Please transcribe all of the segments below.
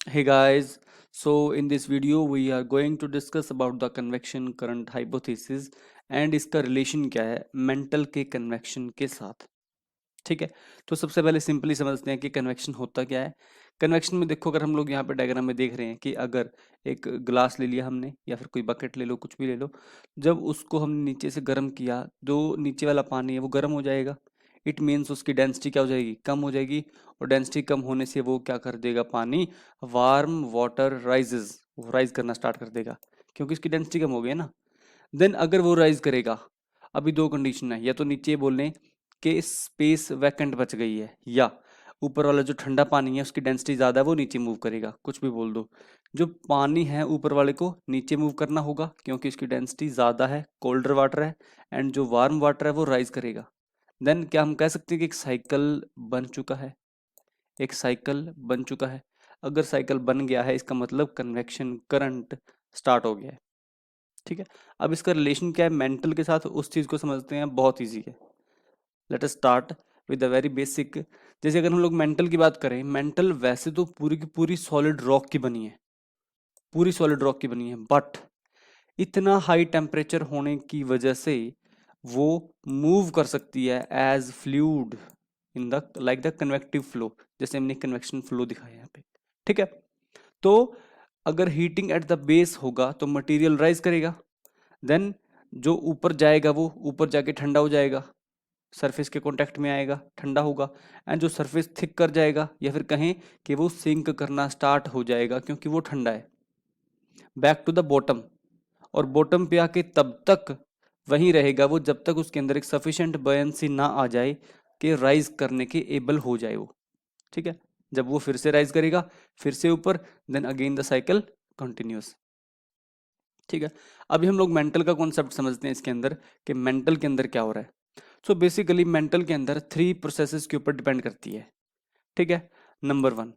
Hey guys, so in this video we are going to discuss about the convection current hypothesis and इसका relation क्या है mental के convection के साथ। ठीक है, तो सबसे पहले सिंपली समझते हैं कि कन्वेक्शन होता क्या है। कन्वेक्शन में देखो, अगर हम लोग यहाँ पे डायग्राम में देख रहे हैं कि अगर एक ग्लास ले लिया हमने या फिर कोई बकेट ले लो, कुछ भी ले लो, जब उसको हमने नीचे से गर्म किया, जो नीचे वाला पानी है वो गर्म हो जाएगा। इट मीन्स उसकी डेंसिटी क्या हो जाएगी, कम हो जाएगी। और डेंसिटी कम होने से वो क्या कर देगा, पानी वार्म वाटर राइजेस, वो राइज करना स्टार्ट कर देगा क्योंकि इसकी डेंसिटी कम हो गई है ना। देन अगर वो राइज करेगा, अभी दो कंडीशन है, या तो नीचे बोलने कि स्पेस वैकेंट बच गई है, या ऊपर वाला जो ठंडा पानी है उसकी डेंसिटी ज़्यादा है वो नीचे मूव करेगा, कुछ भी बोल दो। जो पानी है ऊपर वाले को नीचे मूव करना होगा क्योंकि इसकी डेंसिटी ज़्यादा है, कोल्डर वाटर है, एंड जो वार्म वाटर है वो राइज करेगा। देन क्या हम कह सकते हैं कि एक साइकिल बन चुका है, एक साइकिल बन चुका है। अगर साइकिल बन गया है इसका मतलब कन्वेक्शन करंट स्टार्ट हो गया है। ठीक है, अब इसका रिलेशन क्या है मेंटल के साथ, उस चीज़ को समझते हैं। बहुत ईजी है, let us start with the very basic. जैसे अगर हम लोग मेंटल की बात करें, मेंटल वैसे तो पूरी की पूरी सॉलिड रॉक की बनी है, पूरी सॉलिड रॉक की बनी है, बट इतना हाई टेम्परेचर होने की वजह से वो मूव कर सकती है as fluid in the like the convective flow, जैसे हमने कन्वेक्शन फ्लो दिखाया यहाँ पे। ठीक है, तो अगर हीटिंग एट द बेस होगा तो मटेरियल राइज करेगा। देन जो ऊपर जाएगा वो ऊपर जाके ठंडा हो जाएगा, सरफेस के कांटेक्ट में आएगा, ठंडा होगा। एंड जो सरफेस थिक कर जाएगा, या फिर कहें कि वो सिंक करना स्टार्ट हो जाएगा क्योंकि वो ठंडा है, बैक टू द बॉटम। और बॉटम पे आके तब तक वहीं रहेगा वो जब तक उसके अंदर एक सफिशिएंट बयंसी ना आ जाए कि राइज करने के एबल हो जाए वो। ठीक है, जब वो फिर से राइज करेगा, फिर से ऊपर, then again the cycle continues. ठीक है, अभी हम लोग मेंटल का कॉन्सेप्ट समझते हैं इसके अंदर कि मेंटल के अंदर क्या हो रहा है। सो बेसिकली मेंटल के अंदर थ्री प्रोसेसेस के ऊपर डिपेंड करती है। ठीक है, number one,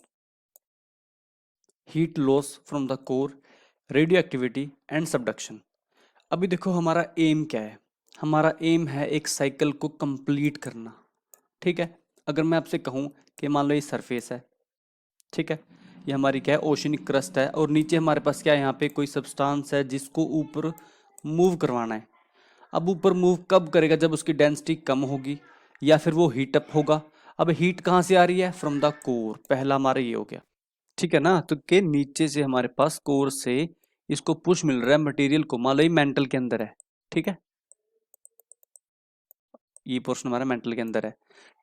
heat loss from the core, radio activity and subduction. अभी देखो हमारा एम क्या है, हमारा एम है एक साइकिल को कंप्लीट करना। ठीक है, अगर मैं आपसे कहूँ कि मान लो ये सरफेस है, ठीक है, ये हमारी क्या है, ओशनिक क्रस्ट है, और नीचे हमारे पास क्या है, यहाँ पे कोई सब्सटेंस है जिसको ऊपर मूव करवाना है। अब ऊपर मूव कब करेगा, जब उसकी डेंसिटी कम होगी या फिर वो हीट अप होगा। अब हीट कहाँ से आ रही है, फ्रॉम द कोर, पहला हमारा ये हो गया। ठीक है ना, तो के नीचे से हमारे पास कोर से इसको पुश मिल रहा है मटेरियल को, मान लो ये मेंटल के अंदर है। ठीक है, ये पोर्शन हमारा मेंटल के अंदर है।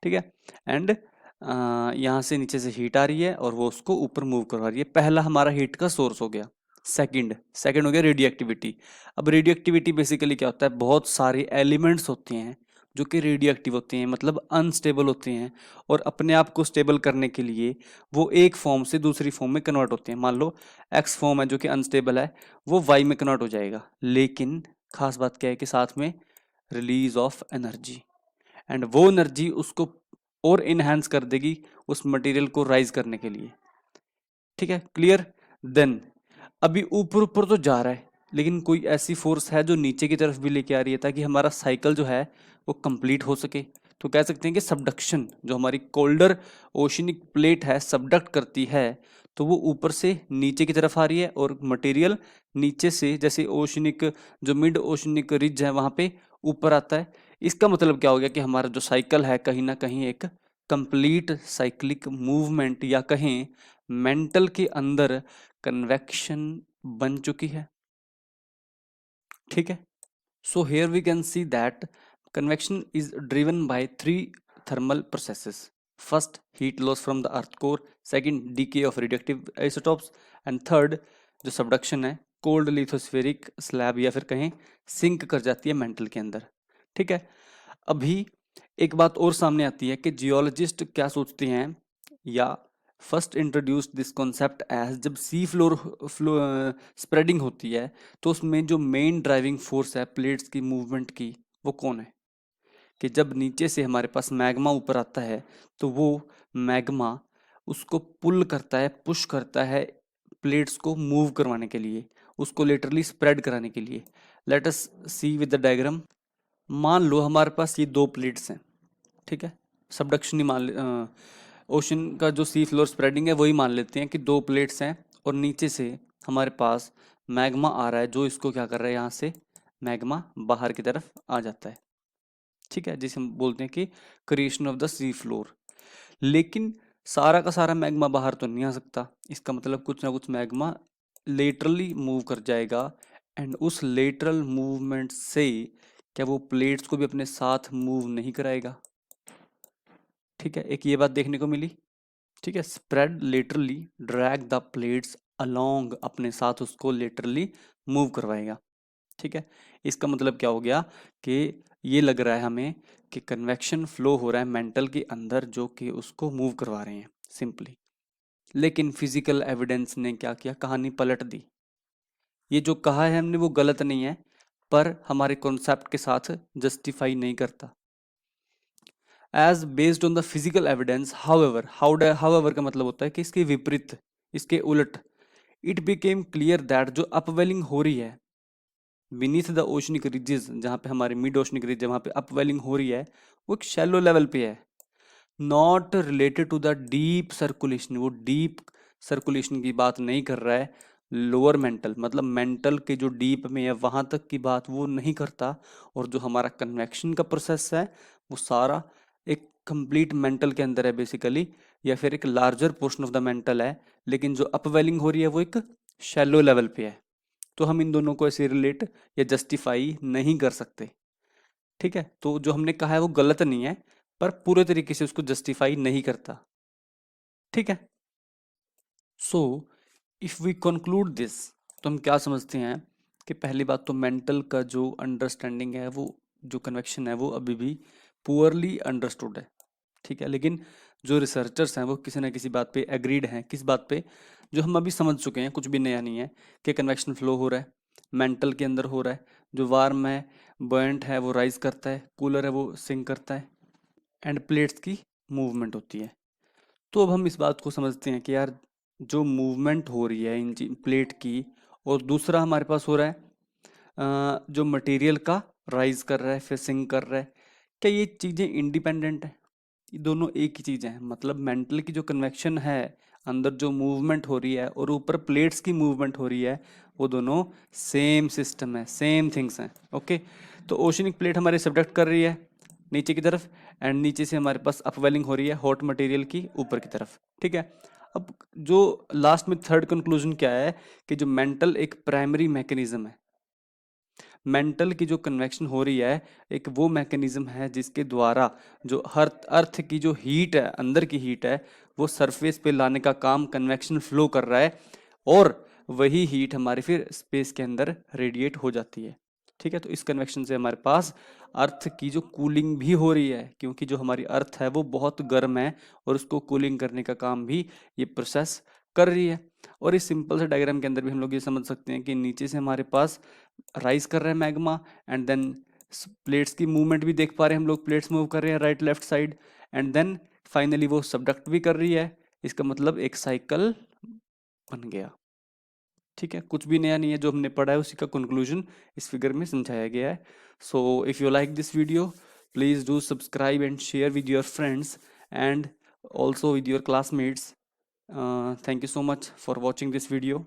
ठीक है, एंड यहाँ से नीचे से हीट आ रही है और वो उसको ऊपर मूव करवा रही है। पहला हमारा हीट का सोर्स हो गया। सेकंड हो गया रेडियो एक्टिविटी। अब रेडियो एक्टिविटी बेसिकली क्या होता है, बहुत सारे एलिमेंट्स होते हैं जो कि रेडियो एक्टिव होते हैं, मतलब अनस्टेबल होते हैं, और अपने आप को स्टेबल करने के लिए वो एक फॉर्म से दूसरी फॉर्म में कन्वर्ट होते हैं। मान लो एक्स फॉर्म है जो कि अनस्टेबल है, वो वाई में कन्वर्ट हो जाएगा, लेकिन खास बात क्या है कि साथ में रिलीज ऑफ एनर्जी, एंड वो एनर्जी उसको और इनहेंस कर देगी उस मटेरियल को राइज करने के लिए। ठीक है, क्लियर। देन अभी ऊपर ऊपर तो जा रहा है, लेकिन कोई ऐसी फोर्स है जो नीचे की तरफ भी लेके आ रही है ताकि हमारा साइकिल जो है वो कंप्लीट हो सके। तो कह सकते हैं कि सबडक्शन, जो हमारी कोल्डर ओशनिक प्लेट है सबडक्ट करती है, तो वो ऊपर से नीचे की तरफ आ रही है और मटेरियल नीचे से, जैसे ओशनिक जो मिड ओशनिक रिज है वहां पे ऊपर आता है। इसका मतलब क्या हो गया कि हमारा जो साइकिल है कहीं ना कहीं एक कंप्लीट साइक्लिक मूवमेंट, या कहें मेंटल के अंदर कन्वेक्शन बन चुकी है। ठीक है, so here we can see that convection is driven by three thermal processes. First, heat loss from the earth core. Second, decay of radioactive isotopes. And third, जो सबडक्शन है, कोल्ड लिथोस्फेरिक स्लैब या फिर कहें sink कर जाती है mental के अंदर। ठीक है, अभी एक बात और सामने आती है कि जियोलॉजिस्ट क्या सोचते हैं, या first introduce this concept as, जब सी फ्लोर स्प्रेडिंग होती है तो उसमें जो मेन ड्राइविंग फोर्स है प्लेट्स की मूवमेंट की, वो कौन है। कि जब नीचे से हमारे पास मैग्मा ऊपर आता है तो वो मैग्मा उसको पुल करता है, पुश करता है प्लेट्स को मूव करवाने के लिए, उसको लिटरली स्प्रेड कराने के लिए। Let us see with the diagram. मान लो हमारे पास ये दो प्लेट्स हैं, ठीक है, सबडक्शन ही मान ओशन का जो सी फ्लोर स्प्रेडिंग है वही मान लेते हैं कि दो प्लेट्स हैं और नीचे से हमारे पास मैग्मा आ रहा है, जो इसको क्या कर रहा है, यहाँ से मैग्मा बाहर की तरफ आ जाता है। ठीक है, जिसे हम बोलते हैं कि creation of the sea floor. लेकिन सारा का सारा मैग्मा बाहर तो नहीं आ सकता, इसका मतलब कुछ ना कुछ मैग्मा लेटरली मूव कर जाएगा, एंड उस लेटरल मूवमेंट से क्या वो प्लेट्स को भी अपने साथ मूव नहीं कराएगा। ठीक है, एक ये बात देखने को मिली। ठीक है, spread laterally drag the plates along, अपने साथ उसको लेटरली मूव करवाएगा। ठीक है, इसका मतलब क्या हो गया कि ये लग रहा है हमें कि कन्वेक्शन फ्लो हो रहा है मेंटल के अंदर, जो कि उसको मूव करवा रहे हैं सिंपली। लेकिन फिजिकल एविडेंस ने क्या किया, कहानी पलट दी। ये जो कहा है हमने वो गलत नहीं है, पर हमारे कॉन्सेप्ट के साथ जस्टिफाई नहीं करता। As based on the physical evidence however का मतलब होता है कि इसके विपरीत, इसके उलट, इट बिकेम क्लियर दैट जो अपवेलिंग हो रही है बीनीथ द ओशनिक रिजेस, जहाँ पे हमारे मिड ओशनिक रिज वहाँ पे अपवेलिंग हो रही है, वो एक शैलो लेवल पे है, not related to the deep circulation. वो डीप सर्कुलेशन की बात नहीं कर रहा है, लोअर मेंटल, मतलब मेंटल के जो डीप में है वहां तक की बात वो नहीं करता। और जो हमारा कन्वेक्शन का प्रोसेस है वो सारा एक कंप्लीट मेंटल के अंदर है बेसिकली, या फिर एक larger portion of the mental है, लेकिन जो अपवेलिंग हो रही है वो एक शैलो लेवल पे है। तो हम इन दोनों को ऐसे रिलेट या जस्टिफाई नहीं कर सकते। ठीक है, तो जो हमने कहा है वो गलत नहीं है, पर पूरे तरीके से उसको जस्टिफाई नहीं करता। ठीक है, so if we conclude this, तो हम क्या समझते हैं कि पहली बात तो मेंटल का जो अंडरस्टैंडिंग है, वो जो कन्वेक्शन है वो अभी भी पुअरली अंडरस्टूड है। ठीक है, लेकिन जो रिसर्चर्स हैं वो किसी ना किसी बात पे एग्रीड हैं। किस बात पे? जो हम अभी समझ चुके हैं, कुछ भी नया नहीं है, कि कन्वेक्शन फ्लो हो रहा है, मेंटल के अंदर हो रहा है। जो वार्म है, बॉयंट है, वो राइज करता है, कूलर है वो सिंक करता है, एंड प्लेट्स की मूवमेंट होती है। तो अब हम इस बात को समझते हैं कि यार जो मूवमेंट हो रही है इन प्लेट की, और दूसरा हमारे पास हो रहा है जो मटेरियल का राइज कर रहा है फिर सिंक कर रहा है, क्या ये चीज़ें इंडिपेंडेंट है? ये दोनों एक ही चीज़ है। मतलब मेंटल की जो कन्वेक्शन है, अंदर जो मूवमेंट हो रही है, और ऊपर प्लेट्स की मूवमेंट हो रही है, वो दोनों सेम सिस्टम है, सेम थिंग्स हैं। ओके, तो ओशनिक प्लेट हमारे सब्डक्ट कर रही है नीचे की तरफ, एंड नीचे से हमारे पास अपवेलिंग हो रही है हॉट मटेरियल की ऊपर की तरफ। ठीक है, अब जो लास्ट में थर्ड कंक्लूजन क्या है कि जो मेंटल एक प्राइमरी मैकेनिज्म है, मेंटल की जो कन्वेक्शन हो रही है एक वो मैकेनिज्म है जिसके द्वारा जो हर अर्थ की जो हीट है, अंदर की हीट है, वो सरफेस पे लाने का काम कन्वेक्शन फ्लो कर रहा है, और वही हीट हमारे फिर स्पेस के अंदर रेडिएट हो जाती है। ठीक है, तो इस कन्वेक्शन से हमारे पास अर्थ की जो कूलिंग भी हो रही है, क्योंकि जो हमारी अर्थ है वो बहुत गर्म है, और उसको कूलिंग करने का काम भी ये प्रोसेस कर रही है। और इस सिंपल से डायग्राम के अंदर भी हम लोग ये समझ सकते हैं कि नीचे से हमारे पास राइज कर रहा है मैग्मा, एंड देन प्लेट्स की मूवमेंट भी देख पा रहे हैं हम लोग, प्लेट्स मूव कर रहे हैं right left side, and then finally वो सबडक्ट भी कर रही है। इसका मतलब एक साइकिल बन गया। ठीक है, कुछ भी नया नहीं है, जो हमने पढ़ा है उसी का कंक्लूजन इस फिगर में समझाया गया है। So if you like this video, please do subscribe and share with your friends and also with your classmates. Thank you so much for watching this video.